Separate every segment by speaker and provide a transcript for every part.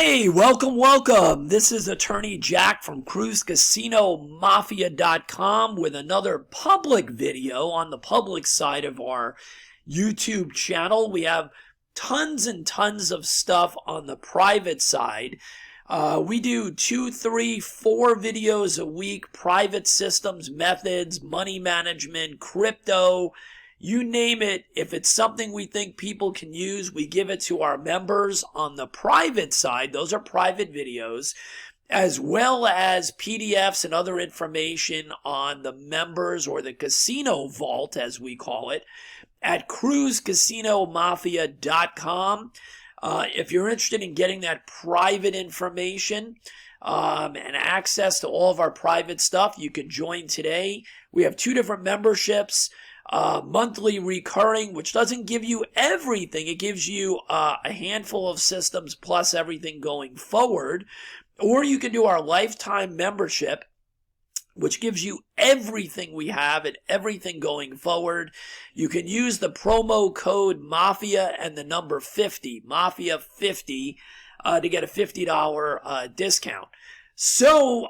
Speaker 1: Hey, welcome. This is Attorney Jack from CruiseCasinoMafia.com with another public video on the public side of our YouTube channel. We have tons and tons of stuff on the private side. We do 2, 3, 4 videos a week, private systems, methods, money management, crypto, you name it. If it's something we think people can use, we give it to our members on the private side. Those are private videos, as well as PDFs and other information on the members or the casino vault, as we call it, at CruiseCasinoMafia.com. If you're interested in getting that private information and access to all of our private stuff, you can join today. We have 2 different memberships. Monthly recurring, which doesn't give you everything. It gives you a handful of systems plus everything going forward. Or you can do our lifetime membership, which gives you everything we have and everything going forward. You can use the promo code MAFIA and the number 50, MAFIA50, to get a $50 discount. So,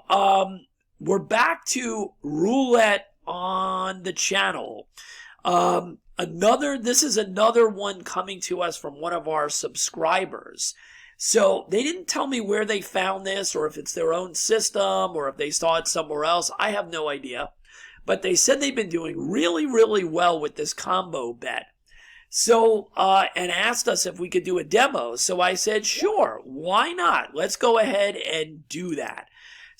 Speaker 1: we're back to Roulette on the channel. This is another one coming to us from one of our subscribers. So they didn't tell me where they found this or if it's their own system or if they saw it somewhere else. I have no idea. But they said they've been doing really, really well with this combo bet. So, and asked us if we could do a demo. So I said, sure, why not? Let's go ahead and do that.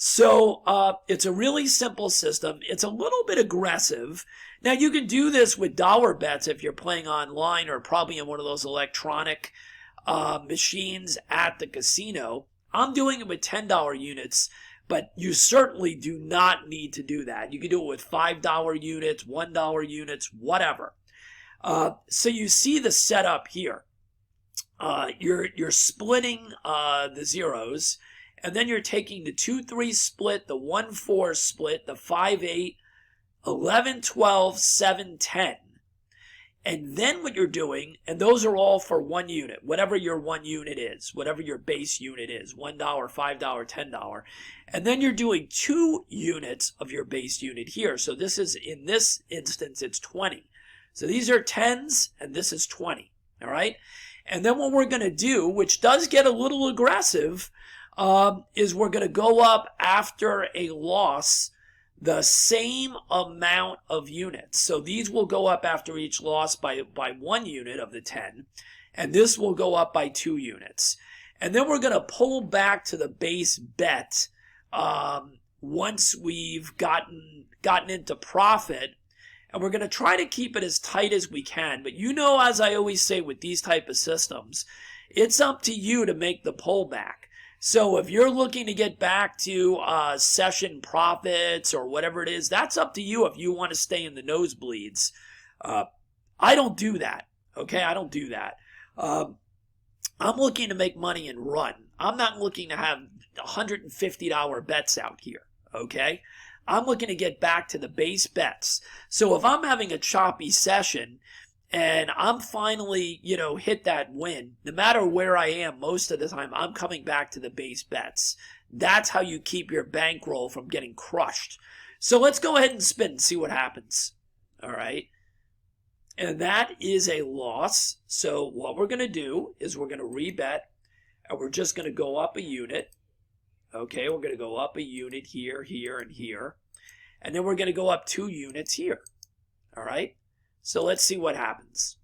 Speaker 1: So it's a really simple system. It's a little bit aggressive. Now, you can do this with dollar bets if you're playing online or probably in one of those electronic machines at the casino. I'm doing it with $10 units, but you certainly do not need to do that. You can do it with $5 units, $1 units, whatever. So you see the setup here. You're splitting the zeros. And then you're taking the 2-3 split, the 1-4 split, the 5-8, 11-12, 7-10. And then what you're doing, and those are all for 1 unit, whatever your 1 unit is, whatever your base unit is, $1, $5, $10. And then you're doing 2 units of your base unit here. So this is, in this instance, it's 20. So these are 10s, and this is 20. All right? And then what we're going to do, which does get a little aggressive, is we're going to go up after a loss the same amount of units. So these will go up after each loss by 1 unit of the 10, and this will go up by 2 units. And then we're going to pull back to the base bet once we've gotten into profit, and we're going to try to keep it as tight as we can. But you know, as I always say with these type of systems, it's up to you to make the pullback. So if you're looking to get back to session profits or whatever it is, that's up to you if you want to stay in the nosebleeds. I don't do that, okay? I don't do that. I'm looking to make money and run. I'm not looking to have $150 bets out here, okay? I'm looking to get back to the base bets. So if I'm having a choppy session and I'm finally, hit that win, no matter where I am, most of the time, I'm coming back to the base bets. That's how you keep your bankroll from getting crushed. So let's go ahead and spin and see what happens. All right. And that is a loss. So what we're going to do is we're going to rebet, and we're just going to go up a unit. Okay, we're going to go up a unit here, here, and here. And then we're going to go up 2 units here. All right. So let's see what happens.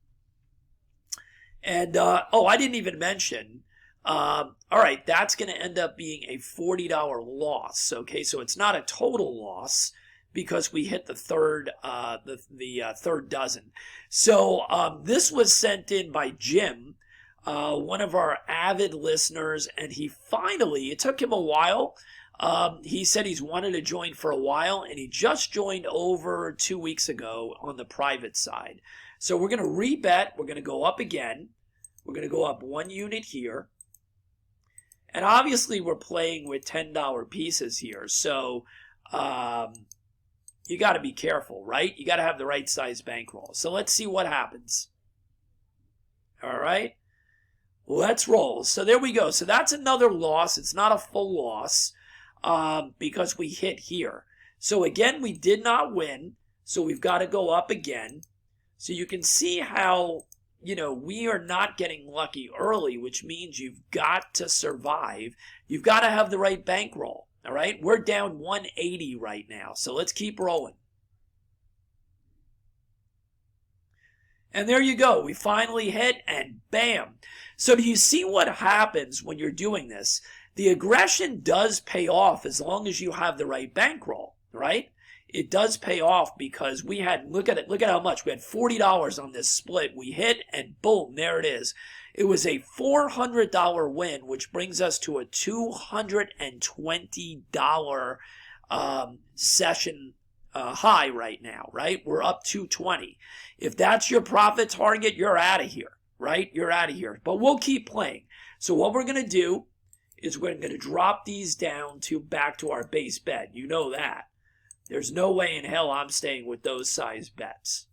Speaker 1: And, I didn't even mention, all right, that's going to end up being a $40 loss. Okay, so it's not a total loss because we hit the third, third dozen. So this was sent in by Jim, one of our avid listeners, and it took him a while. He said he's wanted to join for a while, and he just joined over 2 weeks ago on the private side. So we're going to rebet. We're going to go up again. We're going to go up 1 unit here. And obviously we're playing with $10 pieces here. So you got to be careful, right? You got to have the right size bankroll. So let's see what happens. All right. Let's roll. So there we go. So that's another loss. It's not a full loss because we hit here. So again, we did not win. So we've got to go up again. So you can see how, we are not getting lucky early, which means you've got to survive. You've got to have the right bankroll. All right. We're down 180 right now. So let's keep rolling. And there you go. We finally hit and bam. So do you see what happens when you're doing this? The aggression does pay off as long as you have the right bankroll, right? It does pay off because we had, look at it, look at how much. We had $40 on this split. We hit and boom, there it is. It was a $400 win, which brings us to a $220 session high right now, right? We're up 220. If that's your profit target, you're out of here, right? You're out of here. But we'll keep playing. So what we're going to do is we're going to drop these down to back to our base bet. You know that. There's no way in hell I'm staying with those size bets.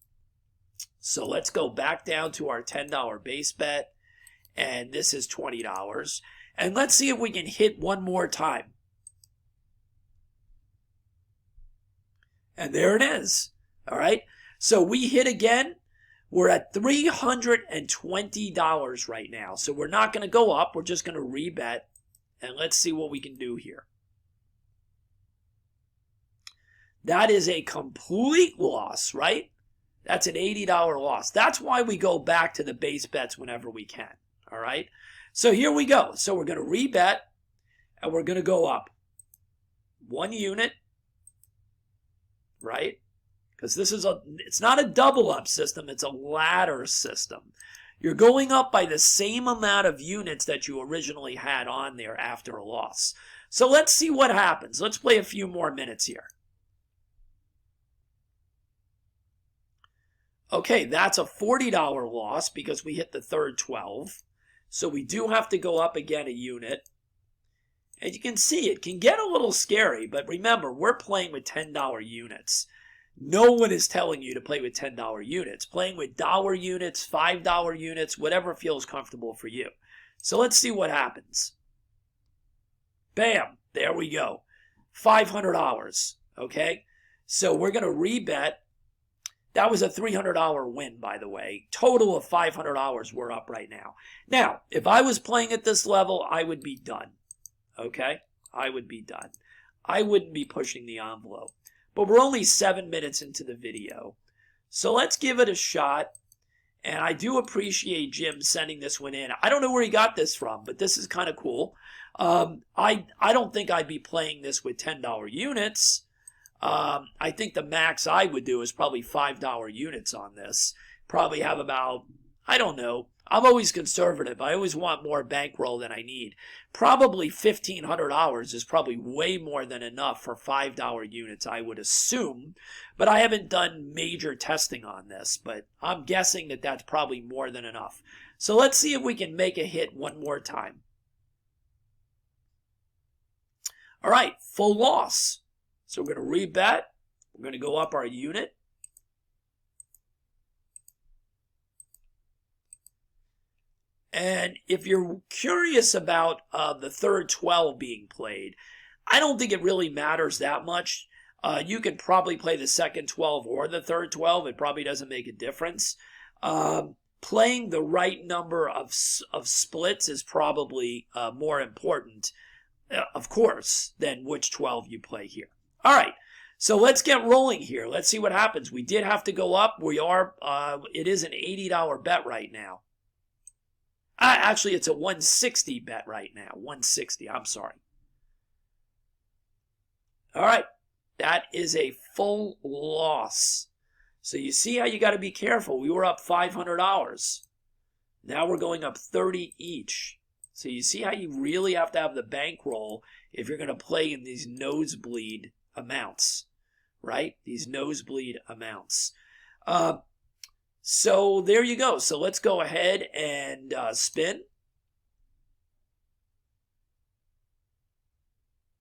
Speaker 1: So let's go back down to our $10 base bet. And this is $20. And let's see if we can hit one more time. And there it is. All right. So we hit again. We're at $320 right now. So we're not going to go up. We're just going to rebet. And let's see what we can do here. That is a complete loss, right? That's an $80 loss. That's why we go back to the base bets whenever we can. All right. So here we go. So we're going to rebet and we're going to go up 1 unit. Right? Because it's not a double up system, it's a ladder system. You're going up by the same amount of units that you originally had on there after a loss. So let's see what happens. Let's play a few more minutes here. Okay, that's a $40 loss because we hit the third 12. So we do have to go up again a unit. And you can see it can get a little scary, but remember, we're playing with $10 units. No one is telling you to play with $10 units. Playing with dollar units, $5 units, whatever feels comfortable for you. So let's see what happens. Bam, there we go. $500, okay? So we're going to rebet. That was a $300 win, by the way. Total of $500 we're up right now. Now, if I was playing at this level, I would be done. Okay, I would be done. I wouldn't be pushing the envelope. But we're only 7 minutes into the video. So let's give it a shot. And I do appreciate Jim sending this one in. I don't know where he got this from, but this is kind of cool. I don't think I'd be playing this with $10 units. I think the max I would do is probably $5 units on this. Probably have about, I don't know. I'm always conservative. I always want more bankroll than I need. Probably $1,500 is probably way more than enough for $5 units, I would assume. But I haven't done major testing on this, but I'm guessing that that's probably more than enough. So let's see if we can make a hit one more time. All right, full loss. So we're going to rebet. We're going to go up our unit. And if you're curious about the third 12 being played, I don't think it really matters that much. You can probably play the second 12 or the third 12. It probably doesn't make a difference. Playing the right number of splits is probably more important, of course, than which 12 you play here. All right, so let's get rolling here. Let's see what happens. We did have to go up. It is an $80 bet right now. Actually, it's a 160 bet right now. 160, I'm sorry. All right, that is a full loss. So you see how you got to be careful. We were up $500. Now we're going up 30 each. So you see how you really have to have the bankroll if you're going to play in these nosebleed amounts, right? These nosebleed amounts. So there you go. So let's go ahead and spin.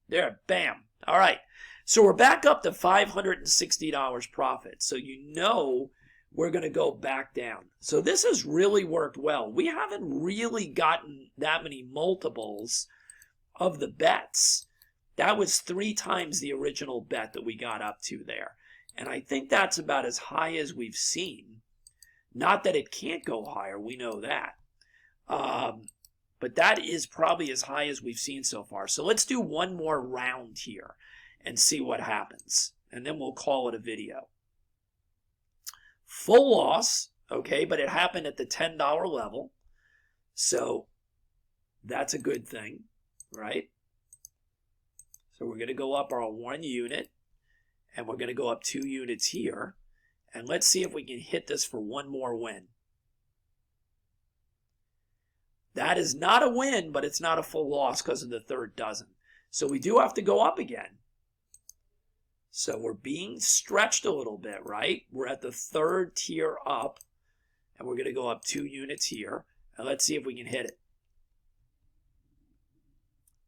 Speaker 1: There, bam. All right. So we're back up to $560 profit. So you know we're going to go back down. So this has really worked well. We haven't really gotten that many multiples of the bets. That was 3 times the original bet that we got up to there. And I think that's about as high as we've seen. Not that it can't go higher, we know that. But that is probably as high as we've seen so far. So let's do one more round here and see what happens. And then we'll call it a video. Full loss, okay, but it happened at the $10 level. So that's a good thing, right? So we're going to go up our 1 unit, and we're going to go up 2 units here. And let's see if we can hit this for one more win. That is not a win, but it's not a full loss because of the third dozen. So we do have to go up again. So we're being stretched a little bit, right? We're at the 3rd tier up, and we're going to go up 2 units here. And let's see if we can hit it.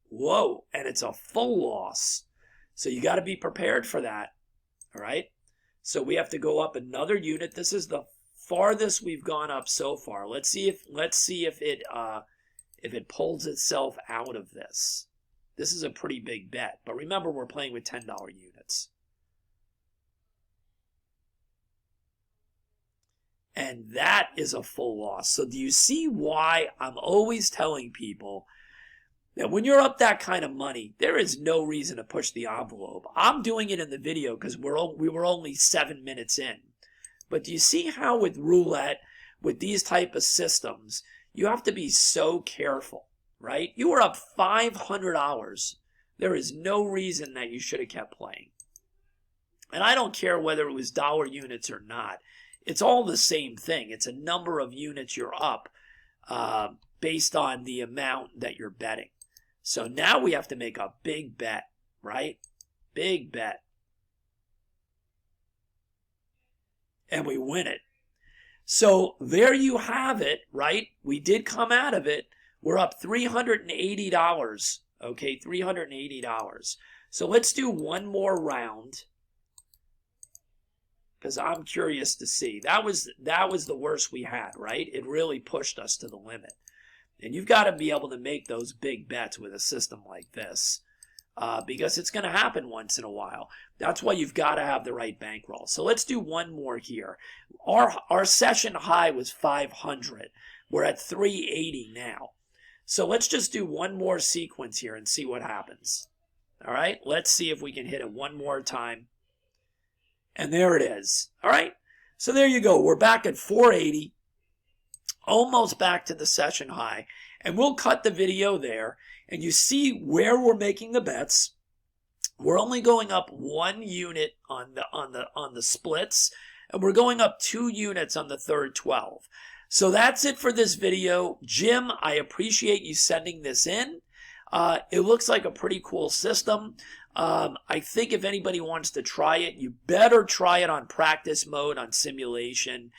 Speaker 1: Whoa, and it's a full loss. So you got to be prepared for that, all right? So we have to go up another unit. This is the farthest we've gone up so far. Let's see if it pulls itself out of this. This is a pretty big bet, but remember we're playing with $10 units. And that is a full loss. So do you see why I'm always telling people that when you're up that kind of money, there is no reason to push the envelope. I'm doing it in the video because we were only 7 minutes in. But do you see how with roulette, with these type of systems, you have to be so careful, right? You were up $500. There is no reason that you should have kept playing. And I don't care whether it was dollar units or not. It's all the same thing. It's a number of units you're up based on the amount that you're betting. So now we have to make a big bet, right? Big bet. And we win it. So there you have it, right? We did come out of it. We're up $380, okay? $380. So let's do one more round because I'm curious to see. That was the worst we had, right? It really pushed us to the limit. And you've got to be able to make those big bets with a system like this because it's going to happen once in a while. That's why you've got to have the right bankroll. So let's do one more here. Our session high was 500. We're at 380 now. So let's just do one more sequence here and see what happens. All right, let's see if we can hit it one more time. And there it is. All right, so there you go. We're back at 480. Almost back to the session high, and we'll cut the video there, and you see where we're making the bets. We're only going up 1 unit on the splits, and we're going up 2 units on the third 12. So that's it for this video. Jim, I appreciate you sending this in. It looks like a pretty cool system. I think if anybody wants to try it, you better try it on practice mode, on simulation.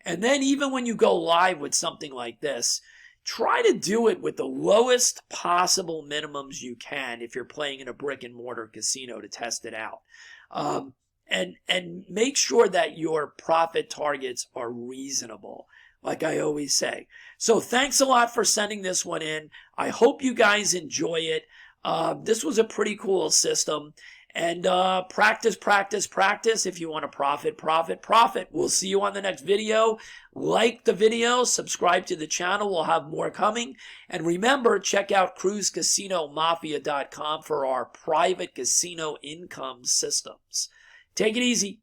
Speaker 1: And then even when you go live with something like this, try to do it with the lowest possible minimums you can if you're playing in a brick and mortar casino to test it out. And make sure that your profit targets are reasonable, like I always say. So thanks a lot for sending this one in. I hope you guys enjoy it. This was a pretty cool system. And practice, practice, practice. If you want to profit, profit, profit. We'll see you on the next video. Like the video, subscribe to the channel. We'll have more coming. And remember, check out cruisecasinomafia.com for our private casino income systems. Take it easy.